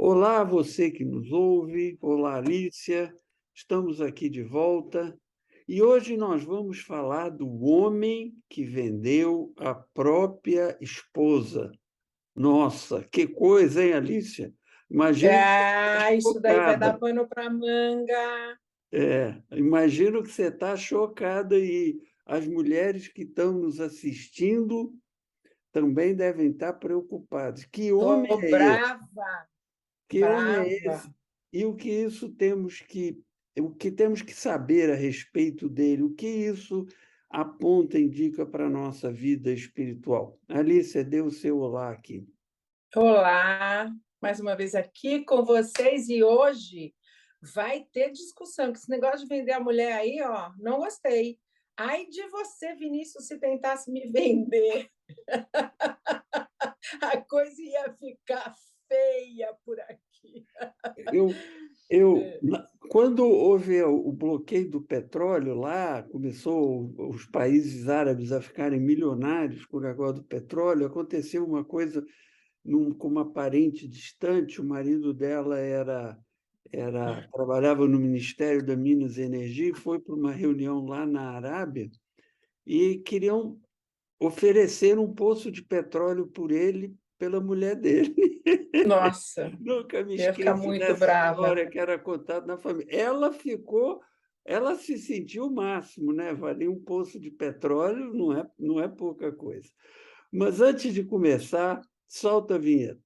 Olá, você que nos ouve. Olá, Alicia. Estamos aqui de volta e hoje nós vamos falar do homem que vendeu a própria esposa. Nossa, que coisa, hein, Alicia? Imagino que você está Ah, isso daí vai dar chocada. pano para manga. Imagino que você está chocada e as mulheres que estão nos assistindo também devem estar preocupadas. Que homem Tô é esse? brava, Que homem é brava. esse? E o que temos que saber a respeito dele? O que isso aponta, indica para a nossa vida espiritual? Alice, dê o seu olá aqui. Olá, mais uma vez aqui com vocês e hoje vai ter discussão, que esse negócio de vender a mulher aí, ó, não gostei. Ai de você, Vinícius, se tentasse me vender, a coisa ia ficar feia por aqui. Quando houve o bloqueio do petróleo lá, começou os países árabes a ficarem milionários com o negócio do petróleo, aconteceu uma coisa com uma parente distante. O marido dela trabalhava no Ministério da Minas e Energia e foi para uma reunião lá na Arábia e queriam oferecer um poço de petróleo por ele, pela mulher dele. Nossa, Nunca me eu ia ficar esqueço muito dessa brava. história que era contada na família. Ela se sentiu o máximo, né? Valia um poço de petróleo, não é pouca coisa. Mas antes de começar, solta a vinheta.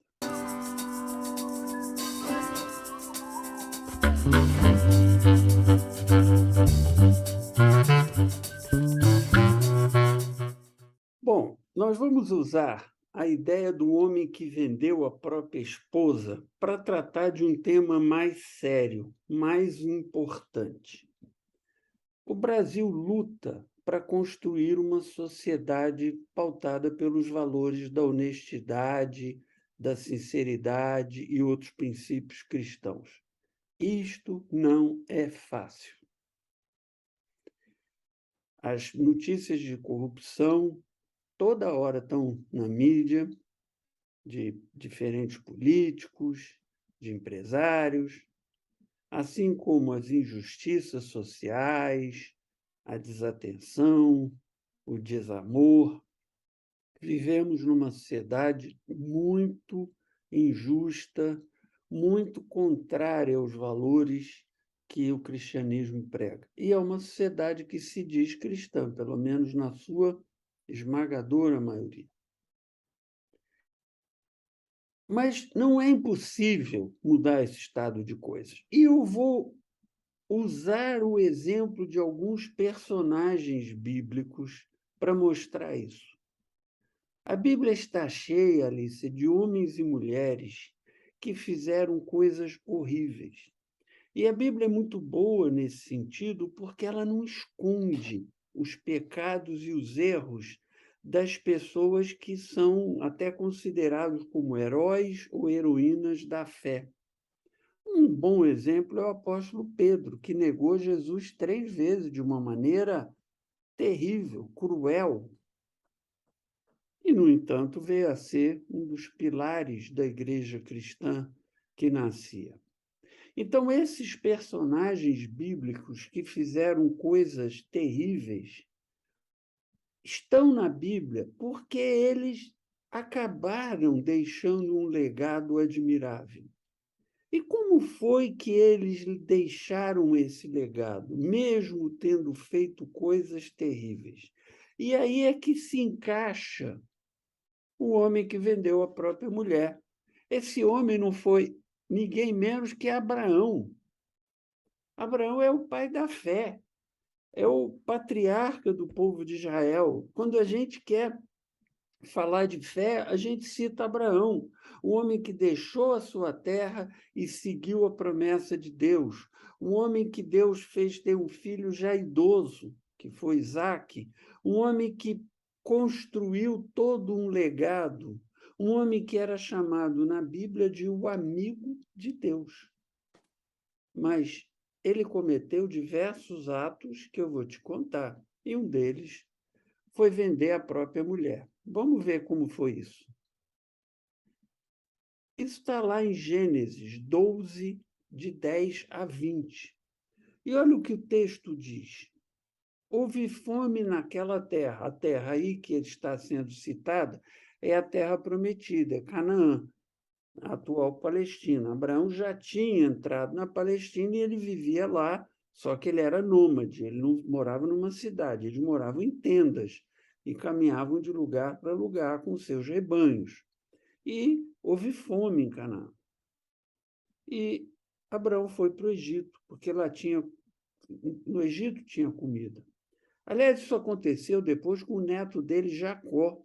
Bom, nós vamos usar a ideia do homem que vendeu a própria esposa para tratar de um tema mais sério, mais importante. O Brasil luta para construir uma sociedade pautada pelos valores da honestidade, da sinceridade e outros princípios cristãos. Isto não é fácil. As notícias de corrupção toda hora estão na mídia, de diferentes políticos, de empresários, assim como as injustiças sociais, a desatenção, o desamor. Vivemos numa sociedade muito injusta, muito contrária aos valores que o cristianismo prega. E é uma sociedade que se diz cristã, pelo menos na sua esmagadora maioria. Mas não é impossível mudar esse estado de coisas. E eu vou usar o exemplo de alguns personagens bíblicos para mostrar isso. A Bíblia está cheia, Alice, de homens e mulheres que fizeram coisas horríveis. E a Bíblia é muito boa nesse sentido porque ela não esconde os pecados e os erros das pessoas que são até considerados como heróis ou heroínas da fé. Um bom exemplo é o apóstolo Pedro, que negou Jesus 3 vezes de uma maneira terrível, cruel, e, no entanto, veio a ser um dos pilares da igreja cristã que nascia. Então, esses personagens bíblicos que fizeram coisas terríveis estão na Bíblia porque eles acabaram deixando um legado admirável. E como foi que eles deixaram esse legado, mesmo tendo feito coisas terríveis? E aí é que se encaixa o homem que vendeu a própria mulher. Esse homem não foi ninguém menos que Abraão. Abraão é o pai da fé, é o patriarca do povo de Israel. Quando a gente quer falar de fé, a gente cita Abraão, o homem que deixou a sua terra e seguiu a promessa de Deus, um homem que Deus fez ter um filho já idoso, que foi Isaque, um homem que construiu todo um legado, um homem que era chamado na Bíblia de o amigo de Deus. Mas ele cometeu diversos atos que eu vou te contar, e um deles foi vender a própria mulher. Vamos ver como foi isso. Isso está lá em Gênesis 12, de 10 a 20. E olha o que o texto diz. Houve fome naquela terra. A terra aí que está sendo citada é a terra prometida, é Canaã, a atual Palestina. Abraão já tinha entrado na Palestina e ele vivia lá, só que ele era nômade, ele não morava numa cidade, eles moravam em tendas e caminhavam de lugar para lugar com seus rebanhos. E houve fome em Canaã. E Abraão foi para o Egito, porque lá tinha, no Egito tinha comida. Aliás, isso aconteceu depois com o neto dele, Jacó.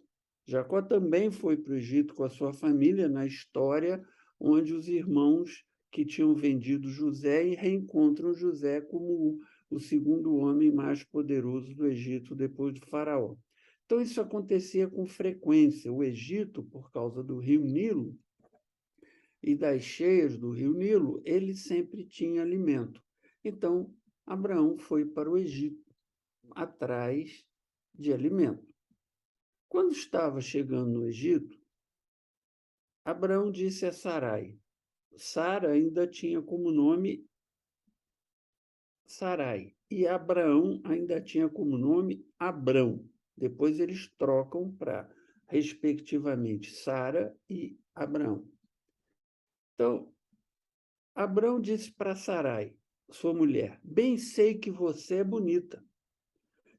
Jacó também foi para o Egito com a sua família, na história onde os irmãos que tinham vendido José e reencontram José como o segundo homem mais poderoso do Egito depois do faraó. Então, isso acontecia com frequência. O Egito, por causa do rio Nilo e das cheias do rio Nilo, ele sempre tinha alimento. Então, Abraão foi para o Egito atrás de alimento. Quando estava chegando no Egito, Abraão disse a Sarai. Sara ainda tinha como nome Sarai e Abraão ainda tinha como nome Abrão. Depois eles trocam para, respectivamente, Sara e Abraão. Então, Abraão disse para Sarai, sua mulher: bem sei que você é bonita.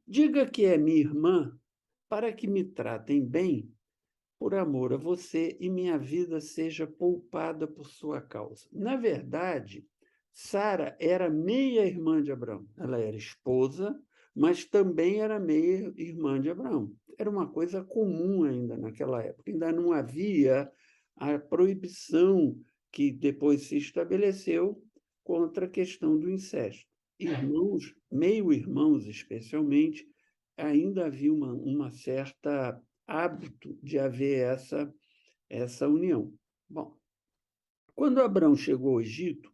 Diga que é minha irmã para que me tratem bem por amor a você e minha vida seja poupada por sua causa. Na verdade, Sara era meia-irmã de Abraão. Ela era esposa, mas também era meia-irmã de Abraão. Era uma coisa comum ainda naquela época. Ainda não havia a proibição que depois se estabeleceu contra a questão do incesto. Irmãos, meio-irmãos especialmente, ainda havia uma certa hábito de haver essa união. Bom, quando Abraão chegou ao Egito,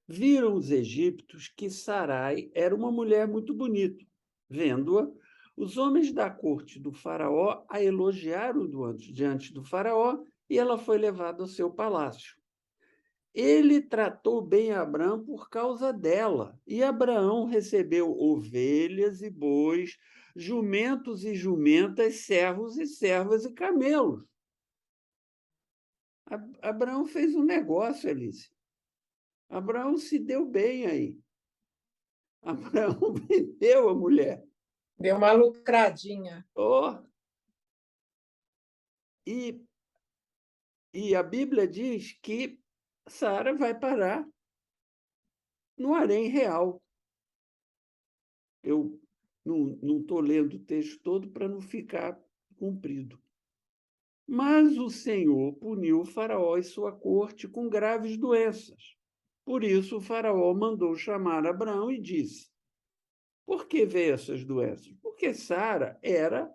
viram os egípcios que Sarai era uma mulher muito bonita. Vendo-a, os homens da corte do faraó a elogiaram diante do faraó e ela foi levada ao seu palácio. Ele tratou bem Abraão por causa dela, e Abraão recebeu ovelhas e bois, jumentos e jumentas, servos e servas e camelos. Abraão fez um negócio, Alice. Abraão se deu bem aí. Abraão vendeu a mulher. Deu uma lucradinha. Oh, e, e a Bíblia diz que Sara vai parar no harém real. Eu não estou lendo o texto todo para não ficar comprido. Mas o Senhor puniu o faraó e sua corte com graves doenças. Por isso o faraó mandou chamar Abraão e disse: por que veio essas doenças? Porque Sara era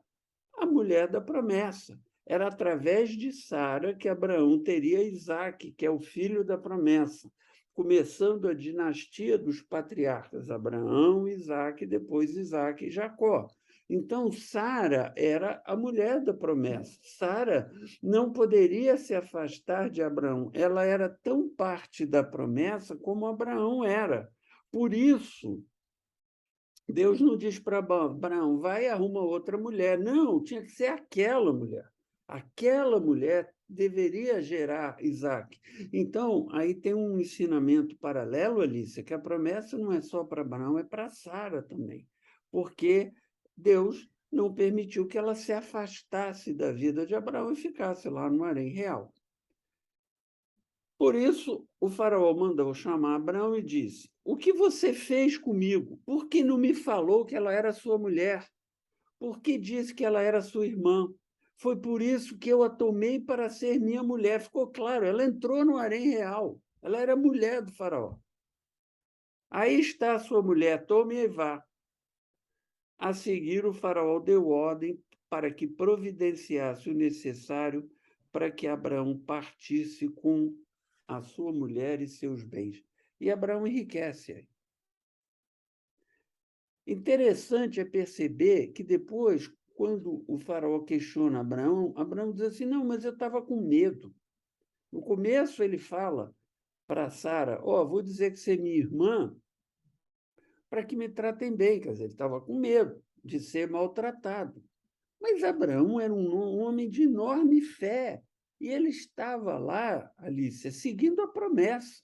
a mulher da promessa. Era através de Sara que Abraão teria Isaque, que é o filho da promessa, começando a dinastia dos patriarcas Abraão, Isaque, depois Isaque e Jacó. Então, Sara era a mulher da promessa. Sara não poderia se afastar de Abraão. Ela era tão parte da promessa como Abraão era. Por isso, Deus não diz para Abraão, vai e arruma outra mulher. Não, tinha que ser aquela mulher. Aquela mulher deveria gerar Isaac. Então, aí tem um ensinamento paralelo, Alice, que a promessa não é só para Abraão, é para Sara também. Porque Deus não permitiu que ela se afastasse da vida de Abraão e ficasse lá no harém real. Por isso, o faraó mandou chamar Abraão e disse: o que você fez comigo? Por que não me falou que ela era sua mulher? Por que disse que ela era sua irmã? Foi por isso que eu a tomei para ser minha mulher. Ficou claro, ela entrou no harém real. Ela era mulher do faraó. Aí está a sua mulher, tome e vá. A seguir, o faraó deu ordem para que providenciasse o necessário para que Abraão partisse com a sua mulher e seus bens. E Abraão enriquece. Interessante é perceber que depois, quando o faraó questiona Abraão, Abraão diz assim, não, mas eu estava com medo. No começo, ele fala para Sara: vou dizer que você é minha irmã para que me tratem bem. Quer dizer, ele estava com medo de ser maltratado. Mas Abraão era um homem de enorme fé. E ele estava lá, Alice, seguindo a promessa.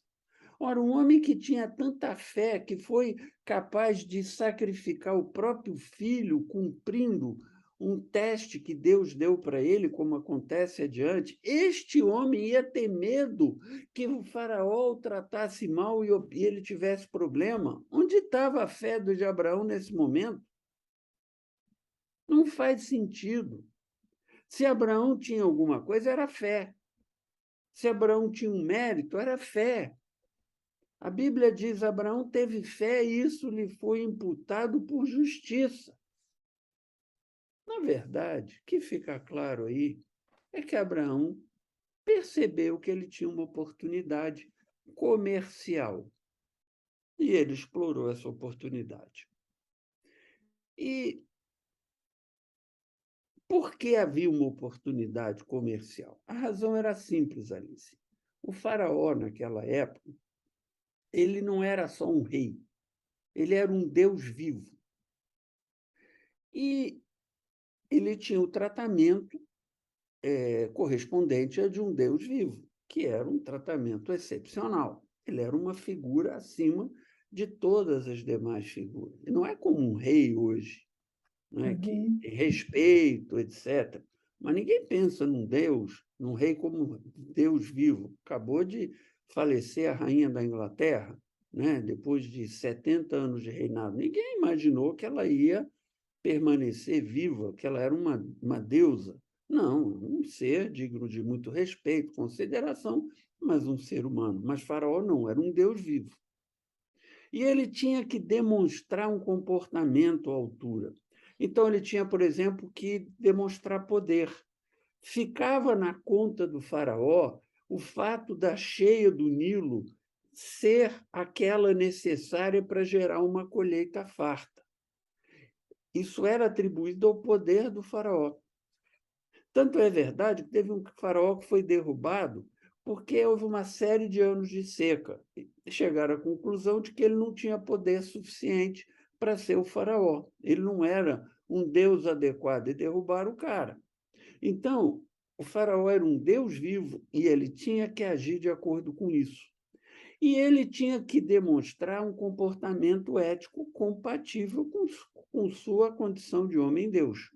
Ora, um homem que tinha tanta fé, que foi capaz de sacrificar o próprio filho, cumprindo um teste que Deus deu para ele, como acontece adiante, este homem ia ter medo que o faraó o tratasse mal e ele tivesse problema. Onde estava a fé de Abraão nesse momento? Não faz sentido. Se Abraão tinha alguma coisa, era fé. Se Abraão tinha um mérito, era fé. A Bíblia diz: Abraão teve fé e isso lhe foi imputado por justiça. Na verdade, o que fica claro aí é que Abraão percebeu que ele tinha uma oportunidade comercial e ele explorou essa oportunidade. E por que havia uma oportunidade comercial? A razão era simples, Alice. O faraó, naquela época, ele não era só um rei, ele era um Deus vivo. E ele tinha o tratamento correspondente a de um Deus vivo, que era um tratamento excepcional. Ele era uma figura acima de todas as demais figuras. E não é como um rei hoje, né, que tem respeito, etc. Mas ninguém pensa num Deus, num rei como Deus vivo. Acabou de falecer a rainha da Inglaterra, né, depois de 70 anos de reinado. Ninguém imaginou que ela ia permanecer viva, que ela era uma deusa. Não, um ser digno de muito respeito, consideração, mas um ser humano. Mas Faraó não, era um Deus vivo. E ele tinha que demonstrar um comportamento à altura. Então, ele tinha, por exemplo, que demonstrar poder. Ficava na conta do Faraó o fato da cheia do Nilo ser aquela necessária para gerar uma colheita farta. Isso era atribuído ao poder do Faraó. Tanto é verdade que teve um faraó que foi derrubado porque houve uma série de anos de seca. E chegaram à conclusão de que ele não tinha poder suficiente para ser o faraó. Ele não era um deus adequado e derrubaram o cara. Então, o faraó era um deus vivo e ele tinha que agir de acordo com isso. E ele tinha que demonstrar um comportamento ético compatível com sua condição de homem-deus.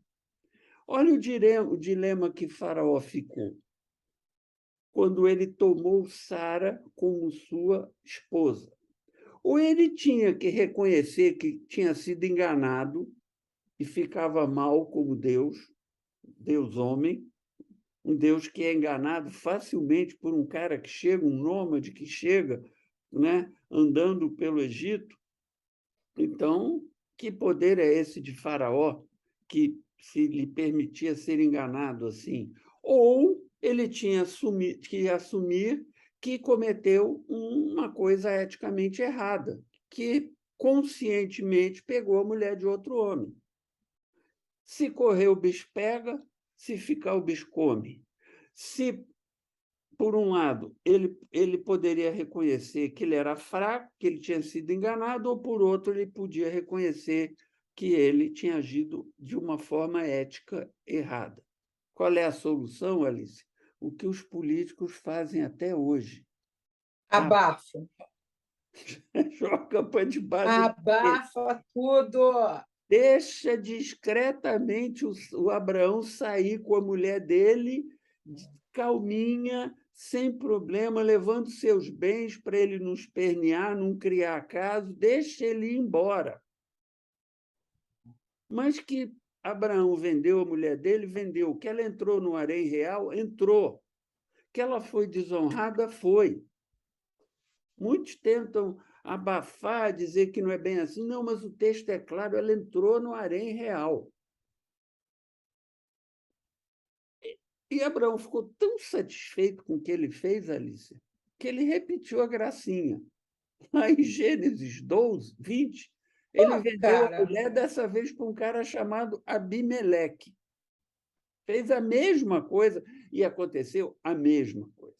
Olha o dilema que Faraó ficou quando ele tomou Sara como sua esposa. Ou ele tinha que reconhecer que tinha sido enganado e ficava mal como Deus, Deus homem, um Deus que é enganado facilmente por um cara que chega, um nômade que chega, né, andando pelo Egito. Então, que poder é esse de Faraó que se lhe permitia ser enganado assim? Ou ele tinha que assumir que cometeu uma coisa eticamente errada, que conscientemente pegou a mulher de outro homem. Se correr, o bicho pega, se ficar, o bicho come. Se, por um lado, ele poderia reconhecer que ele era fraco, que ele tinha sido enganado, ou, por outro, ele podia reconhecer que ele tinha agido de uma forma ética errada. Qual é a solução, Alice? O que os políticos fazem até hoje. Abafo. Joga para debaixo. Abafa tudo. Deixa discretamente o Abraão sair com a mulher dele, calminha, sem problema, levando seus bens para ele não espernear, não criar caso, deixa ele ir embora. Mas que Abraão vendeu a mulher dele, vendeu. Que ela entrou no harém real, entrou. Que ela foi desonrada, foi. Muitos tentam abafar, dizer que não é bem assim. Não, mas o texto é claro, ela entrou no harém real. E Abraão ficou tão satisfeito com o que ele fez, Alice, que ele repetiu a gracinha. Lá em Gênesis 12, 20, ele vendeu a cara. mulher, dessa vez para um cara chamado Abimeleque. Fez a mesma coisa e aconteceu a mesma coisa.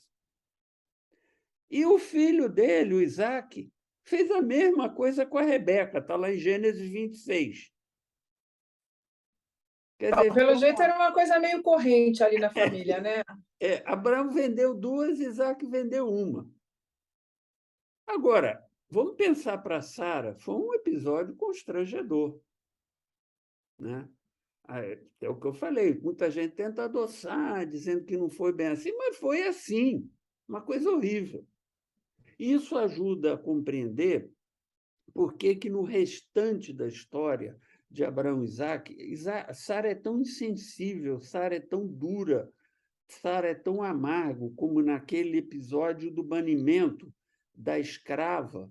E o filho dele, o Isaac, fez a mesma coisa com a Rebeca, está lá em Gênesis 26. Quer dizer, Pelo jeito era uma coisa meio corrente ali na família, né? Abraão vendeu duas, Isaac vendeu uma. Agora, vamos pensar para Sara, foi um episódio constrangedor, né? É o que eu falei, muita gente tenta adoçar, dizendo que não foi bem assim, mas foi assim, uma coisa horrível. Isso ajuda a compreender por que que no restante da história de Abraão e Isaac, Sara é tão insensível, Sara é tão dura, Sara é tão amargo como naquele episódio do banimento da escrava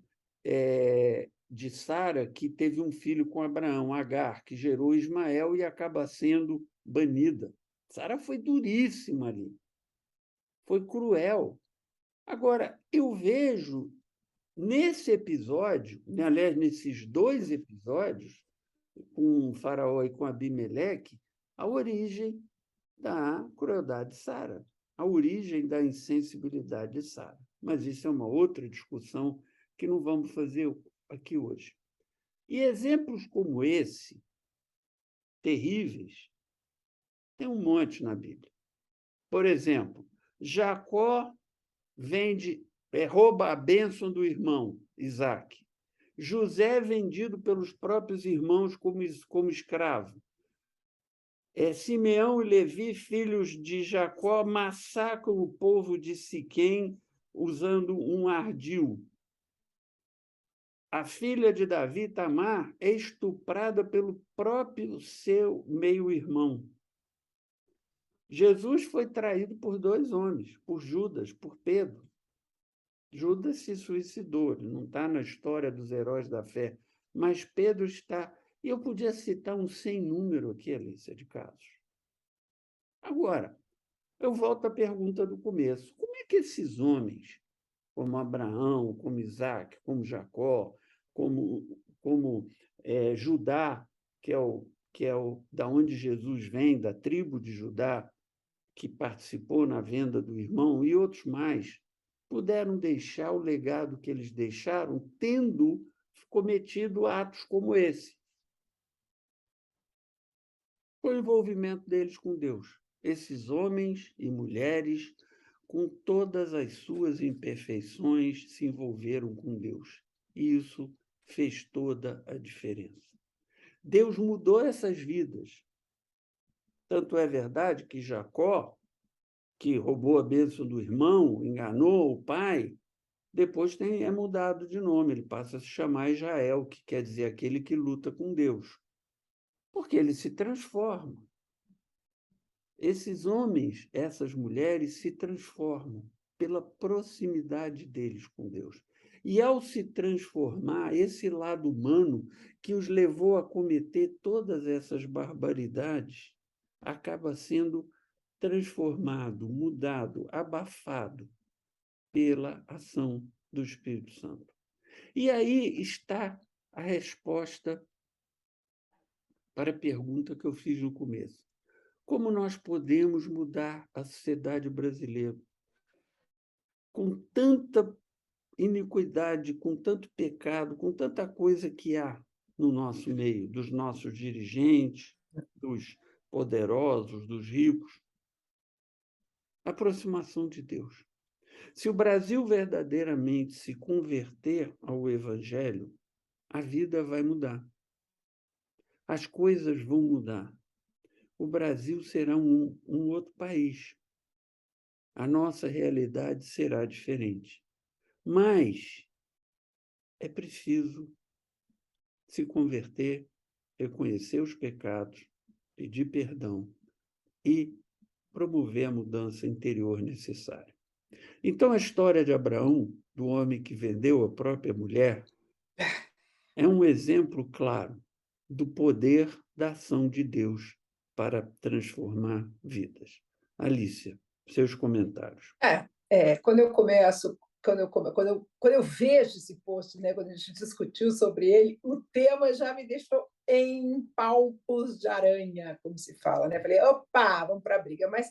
de Sara, que teve um filho com Abraão, Agar, que gerou Ismael e acaba sendo banida. Sara foi duríssima ali, foi cruel. Agora, eu vejo nesse episódio, aliás, nesses dois episódios, com o Faraó e com Abimeleque, a origem da crueldade de Sara, a origem da insensibilidade de Sara. Mas isso é uma outra discussão que não vamos fazer aqui hoje. E exemplos como esse, terríveis, tem um monte na Bíblia. Por exemplo, Jacó rouba a bênção do irmão, Isaac. José é vendido pelos próprios irmãos como escravo. Simeão e Levi, filhos de Jacó, massacram o povo de Siquém usando um ardil. A filha de Davi, Tamar, é estuprada pelo próprio seu meio-irmão. Jesus foi traído por dois homens, por Judas, por Pedro. Judas se suicidou, ele não está na história dos heróis da fé, mas Pedro está. E eu podia citar um sem número aqui, Alicia, de casos. Agora, eu volto à pergunta do começo. Como é que esses homens, como Abraão, como Isaac, como Jacó, como Judá, da onde Jesus vem, da tribo de Judá, que participou na venda do irmão, e outros mais, puderam deixar o legado que eles deixaram, tendo cometido atos como esse? Foi o envolvimento deles com Deus. Esses homens e mulheres, com todas as suas imperfeições, se envolveram com Deus. E isso fez toda a diferença. Deus mudou essas vidas. Tanto é verdade que Jacó, que roubou a bênção do irmão, enganou o pai, depois é mudado de nome, ele passa a se chamar Israel, que quer dizer aquele que luta com Deus. Porque ele se transforma. Esses homens, essas mulheres se transformam pela proximidade deles com Deus. E, ao se transformar, esse lado humano que os levou a cometer todas essas barbaridades acaba sendo transformado, mudado, abafado pela ação do Espírito Santo. E aí está a resposta para a pergunta que eu fiz no começo. Como nós podemos mudar a sociedade brasileira com tanta iniquidade, com tanto pecado, com tanta coisa que há no nosso meio, dos nossos dirigentes, dos poderosos, dos ricos? Aproximação de Deus. Se o Brasil verdadeiramente se converter ao Evangelho, a vida vai mudar. As coisas vão mudar. O Brasil será um outro país. A nossa realidade será diferente. Mas é preciso se converter, reconhecer os pecados, pedir perdão e promover a mudança interior necessária. Então, a história de Abraão, do homem que vendeu a própria mulher, é um exemplo claro do poder da ação de Deus para transformar vidas. Alícia, seus comentários. Quando eu começo, quando eu vejo esse post, né, quando a gente discutiu sobre ele, o tema já me deixou em palpos de aranha, como se fala, né? Falei, opa, vamos para a briga. Mas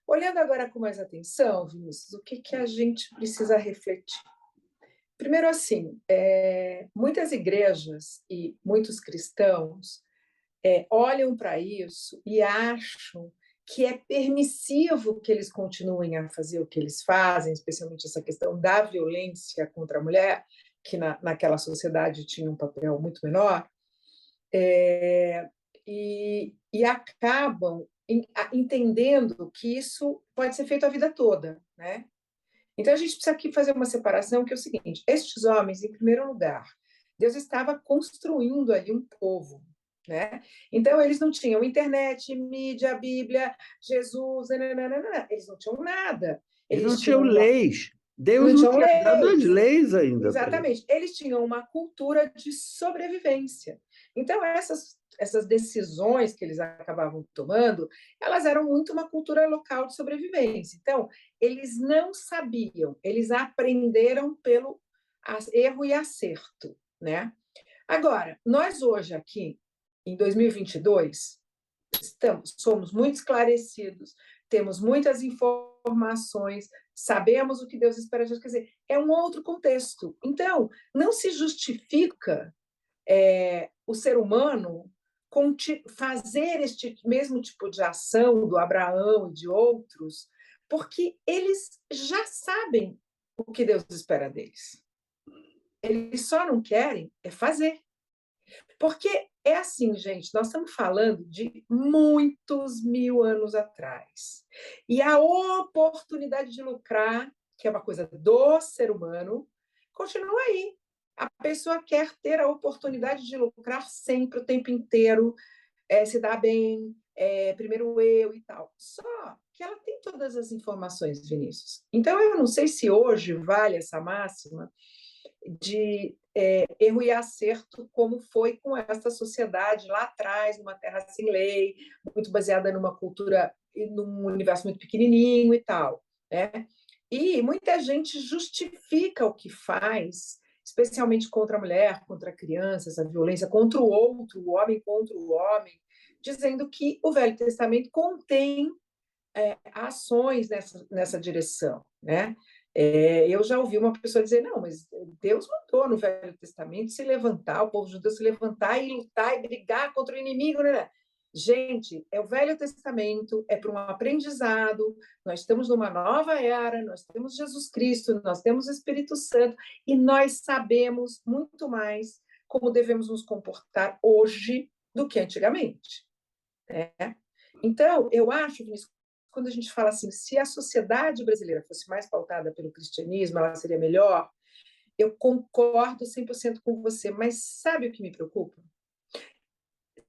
Olhando agora com mais atenção, Vinícius, o que a gente precisa refletir? Primeiro, assim, muitas igrejas e muitos cristãos olham para isso e acham que é permissivo que eles continuem a fazer o que eles fazem, especialmente essa questão da violência contra a mulher, que naquela sociedade tinha um papel muito menor, e acabam entendendo que isso pode ser feito a vida toda, né? Então, a gente precisa aqui fazer uma separação, que é o seguinte: estes homens, em primeiro lugar, Deus estava construindo ali um povo, né? Então, eles não tinham internet, mídia, Bíblia, Jesus, nananana, eles não tinham nada. Eles não Eles tinham tinham leis. Deus não não tinham tinha dado as leis. leis ainda para eles. Exatamente. Eles tinham uma cultura de sobrevivência. Então, essas decisões que eles acabavam tomando, elas eram muito uma cultura local de sobrevivência. Então, eles não sabiam, eles aprenderam pelo erro e acerto, né? Agora, nós hoje aqui, em 2022, somos muito esclarecidos, temos muitas informações, sabemos o que Deus espera de nós. Quer dizer, é um outro contexto. Então, não se justifica o ser humano fazer este mesmo tipo de ação do Abraão e de outros, porque eles já sabem o que Deus espera deles. Eles só não querem fazer. Porque é assim, gente, nós estamos falando de muitos mil anos atrás. E a oportunidade de lucrar, que é uma coisa do ser humano, continua aí. A pessoa quer ter a oportunidade de lucrar sempre, o tempo inteiro, se dar bem, primeiro eu e tal. Só que ela tem todas as informações, Vinícius. Então, eu não sei se hoje vale essa máxima de erro e acerto, como foi com essa sociedade lá atrás, numa terra sem lei, muito baseada numa cultura, num universo muito pequenininho e tal, né? E muita gente justifica o que faz, especialmente contra a mulher, contra a criança, essa violência contra o outro, o homem contra o homem, dizendo que o Velho Testamento contém ações nessa direção, né? Eu já ouvi uma pessoa dizer, não, mas Deus mandou no Velho Testamento se levantar, o povo judeu se levantar e lutar e brigar contra o inimigo, né? Gente, o Velho Testamento é para um aprendizado, nós estamos numa nova era, nós temos Jesus Cristo, nós temos o Espírito Santo, e nós sabemos muito mais como devemos nos comportar hoje do que antigamente. Né? Então, eu acho, Vinícius, quando a gente fala assim, se a sociedade brasileira fosse mais pautada pelo cristianismo, ela seria melhor, eu concordo 100% com você, mas sabe o que me preocupa?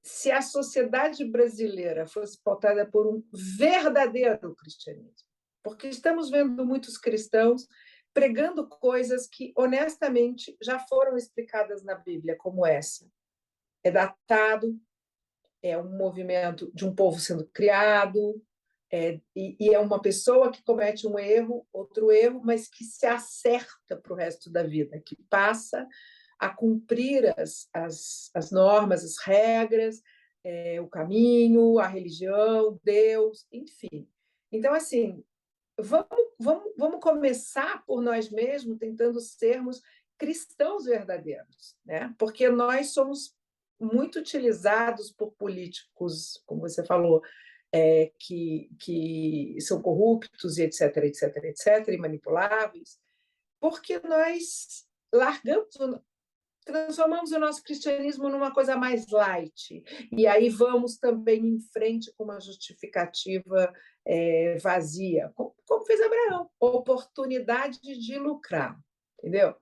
Se a sociedade brasileira fosse pautada por um verdadeiro cristianismo, porque estamos vendo muitos cristãos pregando coisas que, honestamente, já foram explicadas na Bíblia, como essa. É datado, é um movimento de um povo sendo criado, e é uma pessoa que comete um erro, outro erro, mas que se acerta para o resto da vida, que passa a cumprir as normas, as regras, o caminho, a religião, Deus, enfim. Então, assim, vamos começar por nós mesmos, tentando sermos cristãos verdadeiros, né? Porque nós somos muito utilizados por políticos, como você falou, que são corruptos e etc, etc, etc, e manipuláveis, porque nós transformamos o nosso cristianismo numa coisa mais light, e aí vamos também em frente com uma justificativa vazia, como fez Abraão, oportunidade de lucrar, entendeu?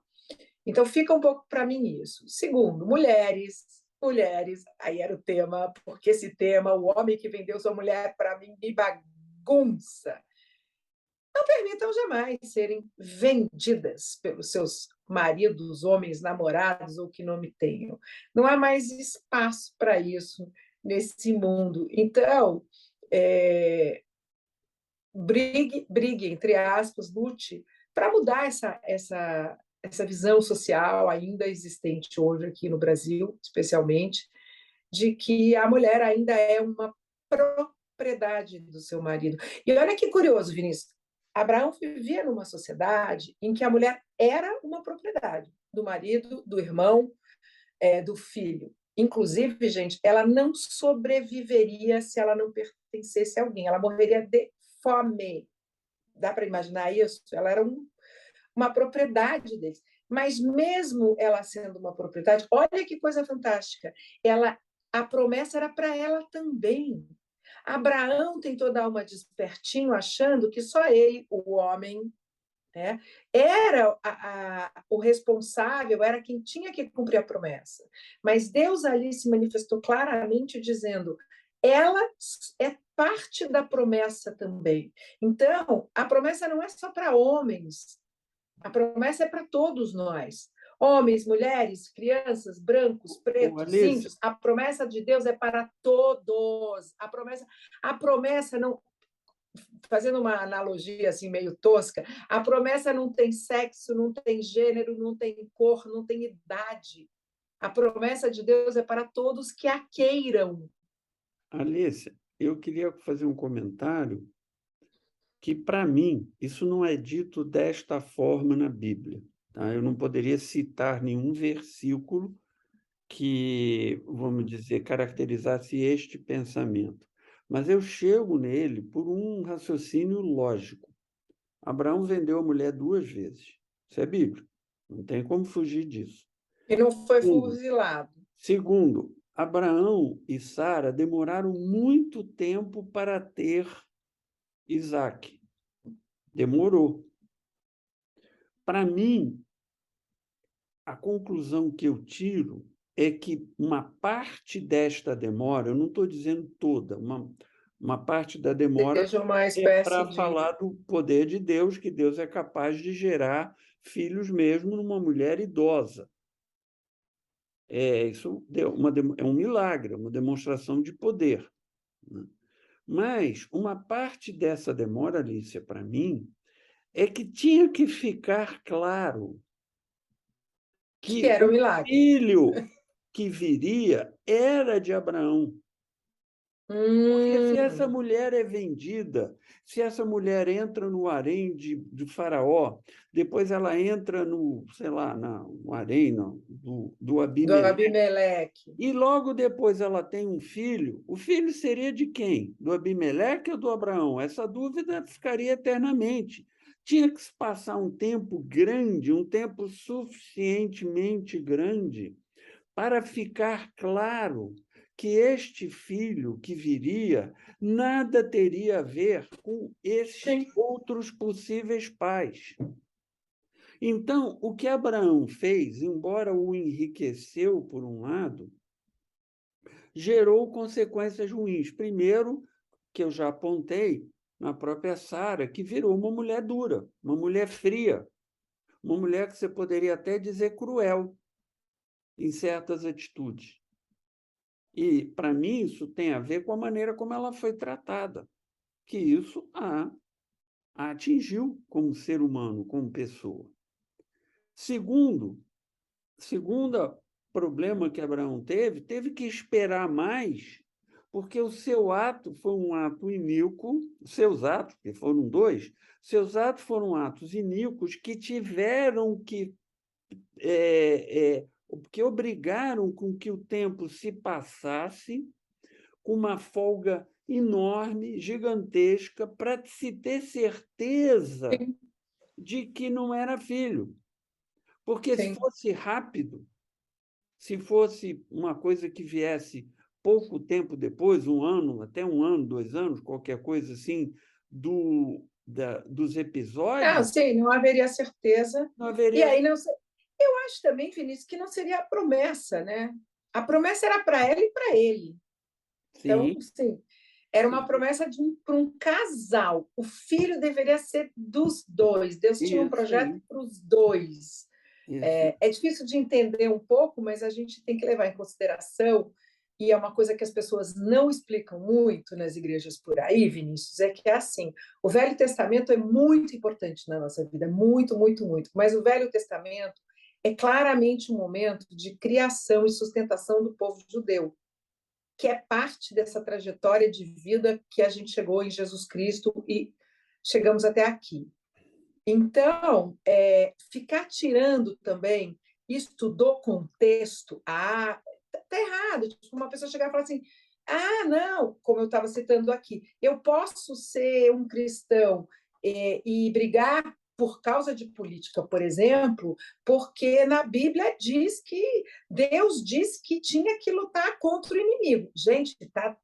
Então, fica um pouco para mim isso. Segundo, mulheres, aí era o tema, porque esse tema, o homem que vendeu sua mulher, para mim, me bagunça. Não permitam jamais serem vendidas pelos seus maridos, homens, namorados ou que nome tenham. Não há mais espaço para isso nesse mundo. Então, brigue, entre aspas, lute para mudar essa visão social ainda existente hoje aqui no Brasil, especialmente, de que a mulher ainda é uma propriedade do seu marido. E olha que curioso, Vinícius. Abraão vivia numa sociedade em que a mulher era uma propriedade do marido, do irmão, do filho. Inclusive, gente, ela não sobreviveria se ela não pertencesse a alguém. Ela morreria de fome. Dá para imaginar isso? Ela era uma propriedade deles. Mas mesmo ela sendo uma propriedade, olha que coisa fantástica. A promessa era para ela também. Abraão tentou dar uma despertinho, achando que só ele, o homem, né, era o responsável, era quem tinha que cumprir a promessa. Mas Deus ali se manifestou claramente dizendo: ela é parte da promessa também. Então, a promessa não é só para homens, a promessa é para todos nós. Homens, mulheres, crianças, brancos, pretos, Alice, índios, a promessa de Deus é para todos. A promessa não, fazendo uma analogia assim meio tosca, a promessa não tem sexo, não tem gênero, não tem cor, não tem idade. A promessa de Deus é para todos que a queiram. Alice, eu queria fazer um comentário que, para mim, isso não é dito desta forma na Bíblia. Tá? Eu não poderia citar nenhum versículo que, vamos dizer, caracterizasse este pensamento. Mas eu chego nele por um raciocínio lógico. Abraão vendeu a mulher 2 vezes. Isso é bíblico. Não tem como fugir disso. E não foi Segundo, fuzilado. segundo, Abraão e Sara demoraram muito tempo para ter Isaque. Demorou. Para mim, a conclusão que eu tiro é que uma parte desta demora, eu não estou dizendo toda, uma parte da demora Seja uma é espécie para de. falar do poder de Deus, que Deus é capaz de gerar filhos mesmo numa mulher idosa. Isso é um milagre, é uma demonstração de poder. Né? Mas uma parte dessa demora, Alicia, para mim, é que tinha que ficar claro Que que era um o milagre. filho que viria era de Abraão. Porque se essa Hum, mulher é vendida, se essa mulher entra no harém do faraó, depois ela entra no, sei lá, no harém do do Abimeleque, Abimeleque. e logo depois ela tem um filho, o filho seria de quem? Do Abimeleque ou do Abraão? Essa dúvida ficaria eternamente. Tinha que se passar um tempo grande, um tempo suficientemente grande, para ficar claro que este filho que viria nada teria a ver com esses Sim, outros possíveis pais. Então, o que Abraão fez, embora o enriqueceu por um lado, gerou consequências ruins. Primeiro, que eu já apontei, na própria Sara, que virou uma mulher dura, uma mulher fria, uma mulher que você poderia até dizer cruel em certas atitudes. E, para mim, isso tem a ver com a maneira como ela foi tratada, que isso a atingiu como ser humano, como pessoa. Segundo problema que Abraão teve que esperar mais, porque o seu ato foi um ato iníquo, seus atos, que foram 2, seus atos foram atos iníquos que tiveram que obrigaram com que o tempo se passasse com uma folga enorme, gigantesca, para se ter certeza sim, de que não era filho. Porque se sim. fosse rápido, se fosse uma coisa que viesse pouco tempo depois, 1 ano, até 1 ano, 2 anos, qualquer coisa assim, dos Ah, episódios, sim, não haveria certeza. não E haveria. aí não sei. Eu acho também, Vinícius, que não seria a promessa, né? A promessa era para ela e para ele. Então, Sim, sim, era uma sim, promessa para um casal. O filho deveria ser dos dois. Deus tinha um isso projeto aí, para os dois. isso. É difícil de entender um pouco, mas a gente tem que levar em consideração, e é uma coisa que as pessoas não explicam muito nas igrejas por aí, Vinícius, é que é assim, o Velho Testamento é muito importante na nossa vida, muito, muito, muito, mas o Velho Testamento é claramente um momento de criação e sustentação do povo judeu. que é parte dessa trajetória de vida que a gente chegou em Jesus Cristo e chegamos até aqui. Então, ficar tirando também isto do contexto, tá errado. Tipo, uma pessoa chegar e falar assim, não, como eu estava citando aqui, eu posso ser um cristão e brigar por causa de política, por exemplo, porque na Bíblia diz que Deus diz que tinha que lutar contra o inimigo. Gente,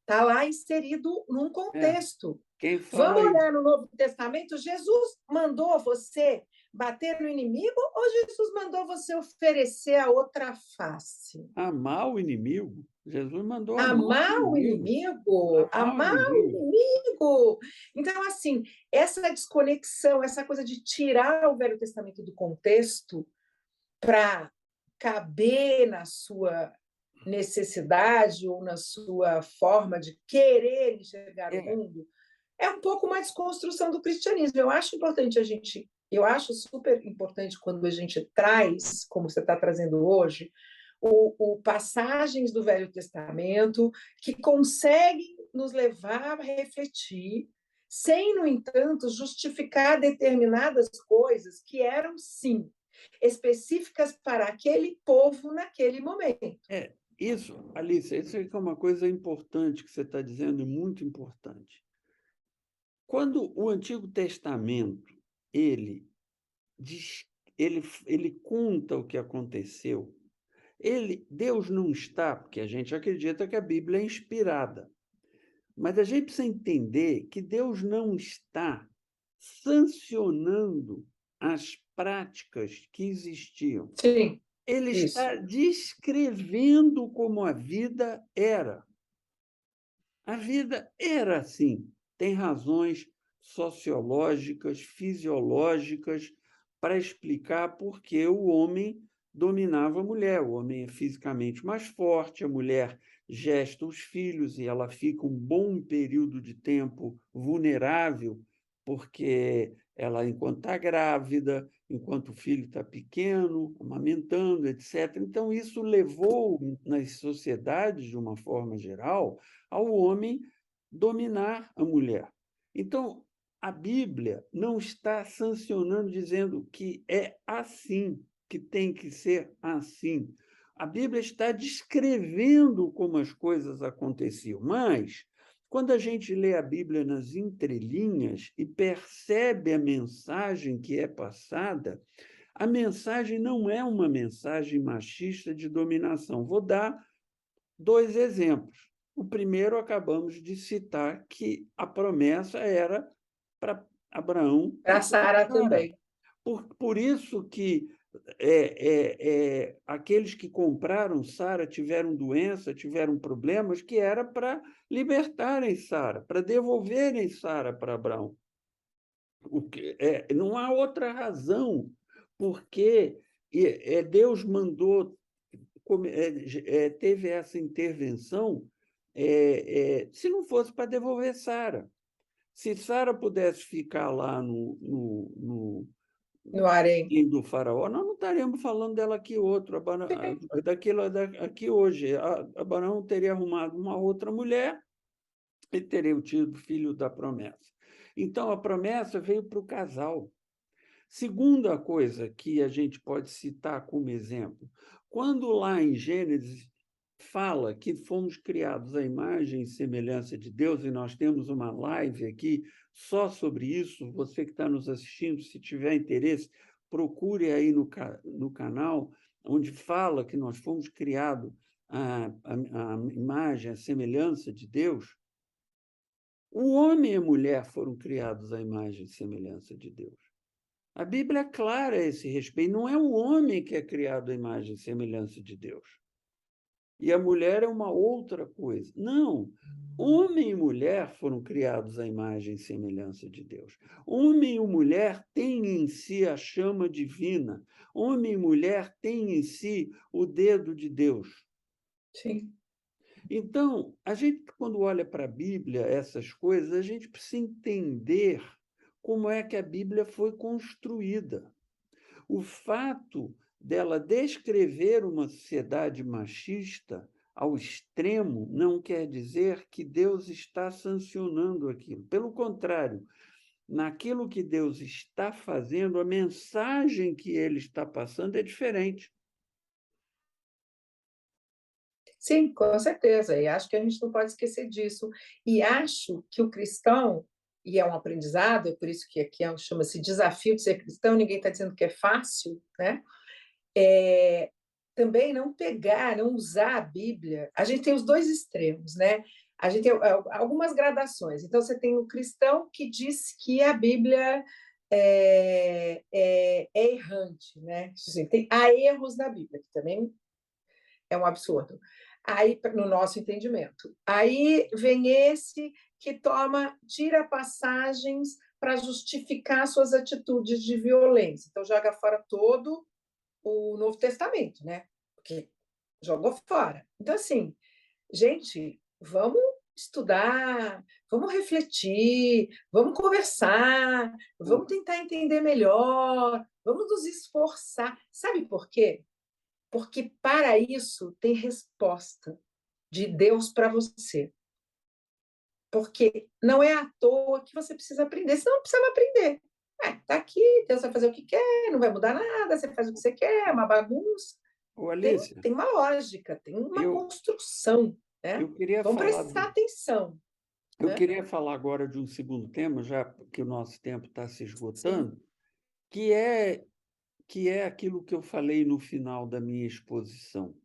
tá lá inserido num É, contexto. quem fala Vamos isso? olhar no Novo Testamento, Jesus mandou você bater no inimigo ou Jesus mandou você oferecer a outra face? Amar o inimigo. Jesus mandou amar o Amar o inimigo. inimigo, Amar o amar o inimigo. inimigo. Então, assim, essa desconexão, essa coisa de tirar o Velho Testamento do contexto para caber na sua necessidade ou na sua forma de querer enxergar o É, mundo, é um pouco uma desconstrução do cristianismo. Eu acho super importante quando a gente traz, como você está trazendo hoje, o passagens do Velho Testamento que conseguem nos levar a refletir, sem, no entanto, justificar determinadas coisas que eram, sim, específicas para aquele povo naquele momento. isso, Alice, isso é uma coisa importante que você está dizendo, e muito importante. Quando o Antigo Testamento ele diz, ele conta o que aconteceu, Deus não está, porque a gente acredita que a Bíblia é inspirada, mas a gente precisa entender que Deus não está sancionando as práticas que existiam. Sim, Ele isso. está descrevendo como a vida era. A vida era assim. Tem razões sociológicas, fisiológicas, para explicar por que o homem dominava a mulher. O homem é fisicamente mais forte, a mulher gesta os filhos e ela fica um bom período de tempo vulnerável, porque ela, enquanto está grávida, enquanto o filho está pequeno, amamentando, etc. Então, isso levou, nas sociedades, de uma forma geral, ao homem dominar a mulher. Então, a Bíblia não está sancionando, dizendo que é assim, que tem que ser assim. A Bíblia está descrevendo como as coisas aconteciam, mas quando a gente lê a Bíblia nas entrelinhas e percebe a mensagem que é passada, a mensagem não é uma mensagem machista de dominação. Vou dar dois exemplos. O primeiro, acabamos de citar, que a promessa era para Abraão e Para para Sara Sara. também. Por isso que aqueles que compraram Sara tiveram doença, tiveram problemas, que era para libertarem Sara, para devolverem Sara para Abraão. Não há outra razão, porque Deus mandou, teve essa intervenção, se não fosse para devolver Sara. Se Sara pudesse ficar lá no No harém. do faraó, nós não estaríamos falando dela aqui outro, aqui hoje. Abraão teria arrumado uma outra mulher e teria tido filho da promessa. Então, a promessa veio para o casal. Segunda coisa que a gente pode citar como exemplo, quando lá em Gênesis fala que fomos criados à imagem e semelhança de Deus, e nós temos uma live aqui só sobre isso, você que está nos assistindo, se tiver interesse, procure aí no canal, onde fala que nós fomos criados à imagem, à semelhança de Deus. O homem e a mulher foram criados à imagem e semelhança de Deus. A Bíblia é clara a esse respeito. Não é o homem que é criado à imagem e semelhança de Deus. E a mulher é uma outra coisa. Não. Homem e mulher foram criados à imagem e semelhança de Deus. Homem e mulher têm em si a chama divina. Homem e mulher têm em si o dedo de Deus. Sim. Então, a gente, quando olha para a Bíblia, essas coisas, a gente precisa entender como é que a Bíblia foi construída. O fato dela descrever uma sociedade machista ao extremo não quer dizer que Deus está sancionando aquilo. Pelo contrário, naquilo que Deus está fazendo, a mensagem que ele está passando é diferente. Sim, com certeza, e acho que a gente não pode esquecer disso. E acho que o cristão, e é um aprendizado, é por isso que aqui chama-se desafio de ser cristão, ninguém está dizendo que é fácil, né? É, também não pegar, não usar a Bíblia. A gente tem os dois extremos, né? A gente tem algumas gradações. Então, você tem o cristão que diz que a Bíblia é errante, né? Assim, há erros na Bíblia, que também é um absurdo. Aí, no nosso entendimento. Aí vem esse que tira passagens para justificar suas atitudes de violência. Então, joga fora todo o Novo Testamento, né? Porque jogou fora. Então, assim, gente, vamos estudar, vamos refletir, vamos conversar, vamos tentar entender melhor, vamos nos esforçar. Sabe por quê? Porque para isso tem resposta de Deus para você. Porque não é à toa que você precisa aprender, senão não precisa aprender. Tá aqui, Deus vai fazer o que quer, não vai mudar nada, você faz o que você quer, é uma bagunça. Ô, Tem, Alicia, tem uma lógica, tem uma eu, construção, né? eu queria Vamos falar prestar atenção, eu né? queria falar agora de um segundo tema, já que o nosso tempo está se Sim. esgotando, que é aquilo que eu falei no final da minha exposição.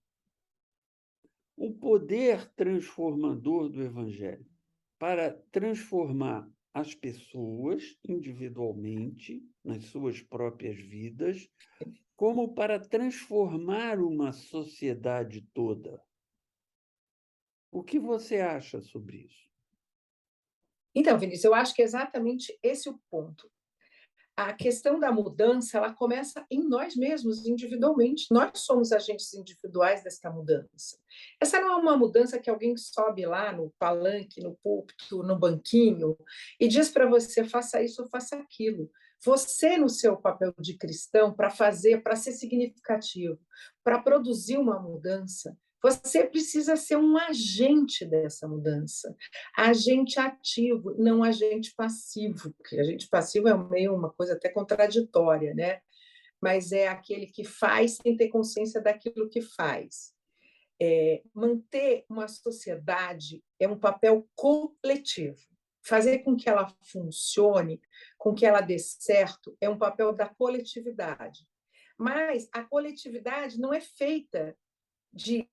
O poder transformador do Evangelho para transformar as pessoas individualmente, nas suas próprias vidas, como para transformar uma sociedade toda. O que você acha sobre isso? Então, Vinícius, eu acho que é exatamente esse o ponto. A questão da mudança, ela começa em nós mesmos, individualmente. Nós somos agentes individuais dessa mudança. Essa não é uma mudança que alguém sobe lá no palanque, no púlpito, no banquinho e diz para você, faça isso ou faça aquilo. Você, no seu papel de cristão, para fazer, para ser significativo, para produzir uma mudança, você precisa ser um agente dessa mudança, agente ativo, não agente passivo, porque agente passivo é meio uma coisa até contraditória, né? Mas é aquele que faz sem ter consciência daquilo que faz. Manter uma sociedade é um papel coletivo. Fazer com que ela funcione, com que ela dê certo, é um papel da coletividade. Mas a coletividade não é feita de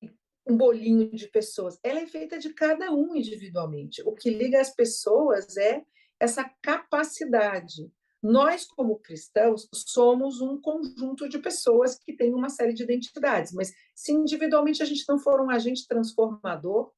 um bolinho de pessoas, ela é feita de cada um individualmente. O que liga as pessoas é essa capacidade. Nós, como cristãos, somos um conjunto de pessoas que têm uma série de identidades, mas se individualmente a gente não for um agente transformador,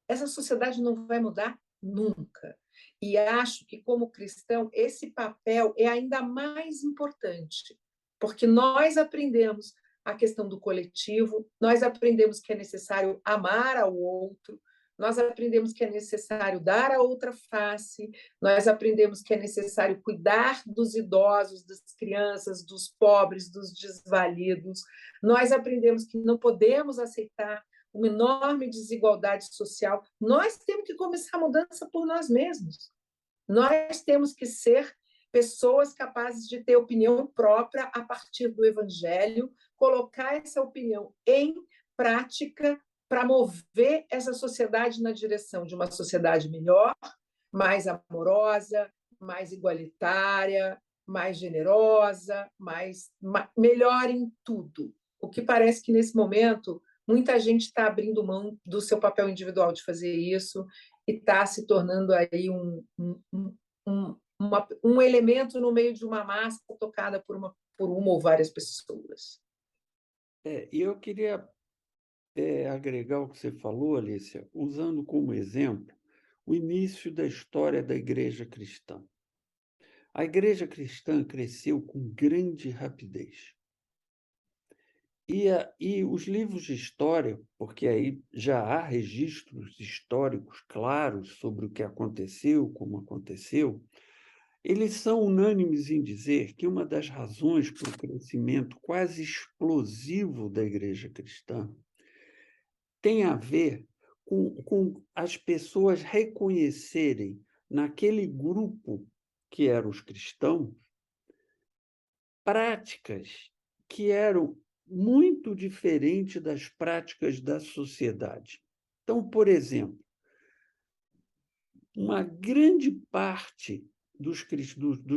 essa sociedade não vai mudar nunca. E acho que, como cristão, esse papel é ainda mais importante, porque nós aprendemos a questão do coletivo, nós aprendemos que é necessário amar ao outro, nós aprendemos que é necessário dar a outra face, nós aprendemos que é necessário cuidar dos idosos, das crianças, dos pobres, dos desvalidos, nós aprendemos que não podemos aceitar uma enorme desigualdade social. Nós temos que começar a mudança por nós mesmos. Nós temos que ser pessoas capazes de ter opinião própria a partir do Evangelho, colocar essa opinião em prática para mover essa sociedade na direção de uma sociedade melhor, mais amorosa, mais igualitária, mais generosa, melhor em tudo. O que parece que, nesse momento, muita gente está abrindo mão do seu papel individual de fazer isso e está se tornando aí um elemento no meio de uma massa tocada por uma ou várias pessoas. E eu queria agregar o que você falou, Alicia, usando como exemplo o início da história da Igreja Cristã. A Igreja Cristã cresceu com grande rapidez. E os livros de história, porque aí já há registros históricos claros sobre o que aconteceu, como aconteceu, eles são unânimes em dizer que uma das razões para o crescimento quase explosivo da Igreja Cristã tem a ver com as pessoas reconhecerem naquele grupo que eram os cristãos práticas que eram muito diferentes das práticas da sociedade. Então, por exemplo, uma grande parte dos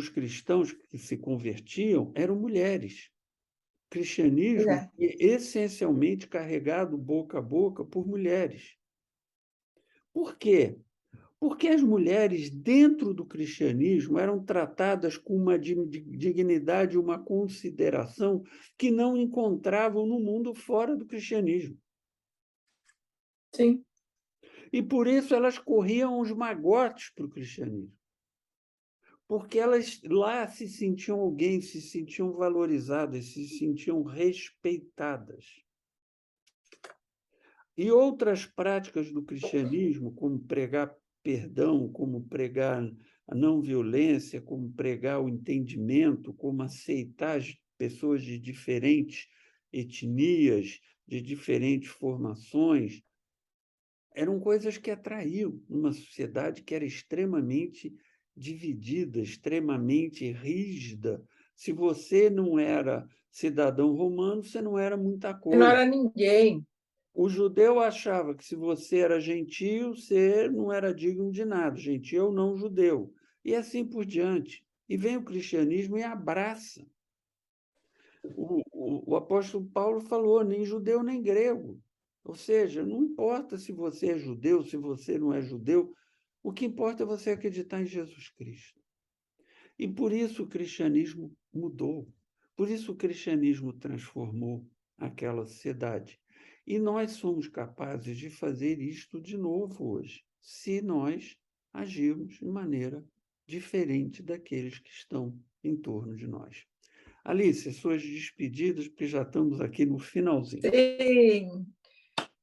cristãos que se convertiam eram mulheres. O Pois cristianismo é. é essencialmente carregado boca a boca por mulheres. Por quê? Porque as mulheres, dentro do cristianismo, eram tratadas com uma dignidade e uma consideração que não encontravam no mundo fora do cristianismo. Sim. E por isso elas corriam os magotes para o cristianismo. Porque elas lá se sentiam alguém, se sentiam valorizadas, se sentiam respeitadas. E outras práticas do cristianismo, como pregar perdão, como pregar a não violência, como pregar o entendimento, como aceitar as pessoas de diferentes etnias, de diferentes formações, eram coisas que atraíam numa sociedade que era extremamente dividida, extremamente rígida. Se você não era cidadão romano, você não era muita Não coisa. era ninguém. O judeu achava que se você era gentio, você não era digno de nada, gentio ou não judeu, e assim por diante. E vem o cristianismo e abraça. O apóstolo Paulo falou, nem judeu nem grego. Ou seja, não importa se você é judeu, se você não é judeu, o que importa é você acreditar em Jesus Cristo. E por isso o cristianismo mudou, por isso o cristianismo transformou aquela sociedade. E nós somos capazes de fazer isto de novo hoje, se nós agirmos de maneira diferente daqueles que estão em torno de nós. Alice, suas despedidas, porque já estamos aqui no finalzinho. Sim.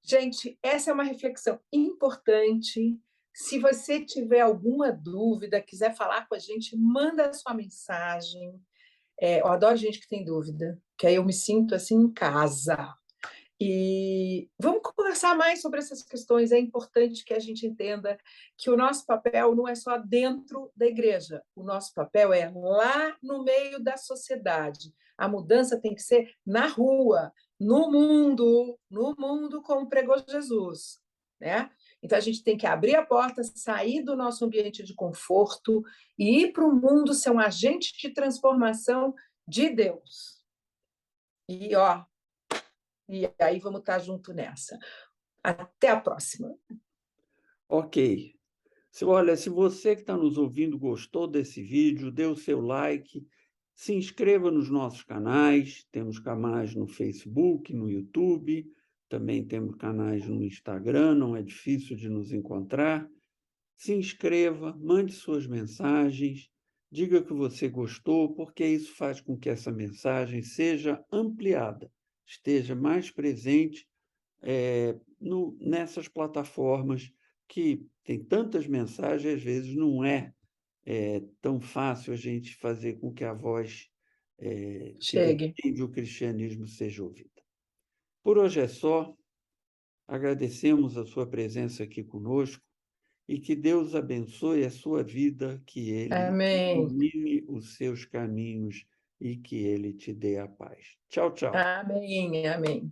Gente, essa é uma reflexão importante. Se você tiver alguma dúvida, quiser falar com a gente, manda a sua mensagem. Eu adoro gente que tem dúvida, que aí eu me sinto assim em casa. E vamos conversar mais sobre essas questões. É importante que a gente entenda que o nosso papel não é só dentro da igreja, o nosso papel é lá no meio da sociedade. A mudança tem que ser na rua, no mundo como pregou Jesus, né? Então a gente tem que abrir a porta, sair do nosso ambiente de conforto e ir para o mundo ser um agente de transformação de Deus. E aí vamos estar junto nessa. Até a próxima. Ok. Olha, se você que está nos ouvindo gostou desse vídeo, dê o seu like, se inscreva nos nossos canais. Temos canais no Facebook, no YouTube, também temos canais no Instagram, não é difícil de nos encontrar. Se inscreva, mande suas mensagens, diga que você gostou, porque isso faz com que essa mensagem seja ampliada, esteja mais presente nessas plataformas que tem tantas mensagens, às vezes não é tão fácil a gente fazer com que a voz que Chegue. defende o cristianismo seja ouvida. Por hoje é só. Agradecemos a sua presença aqui conosco e que Deus abençoe a sua vida, que Ele Amém. ilumine os seus caminhos e que Ele te dê a paz. Tchau, tchau. Amém. Amém.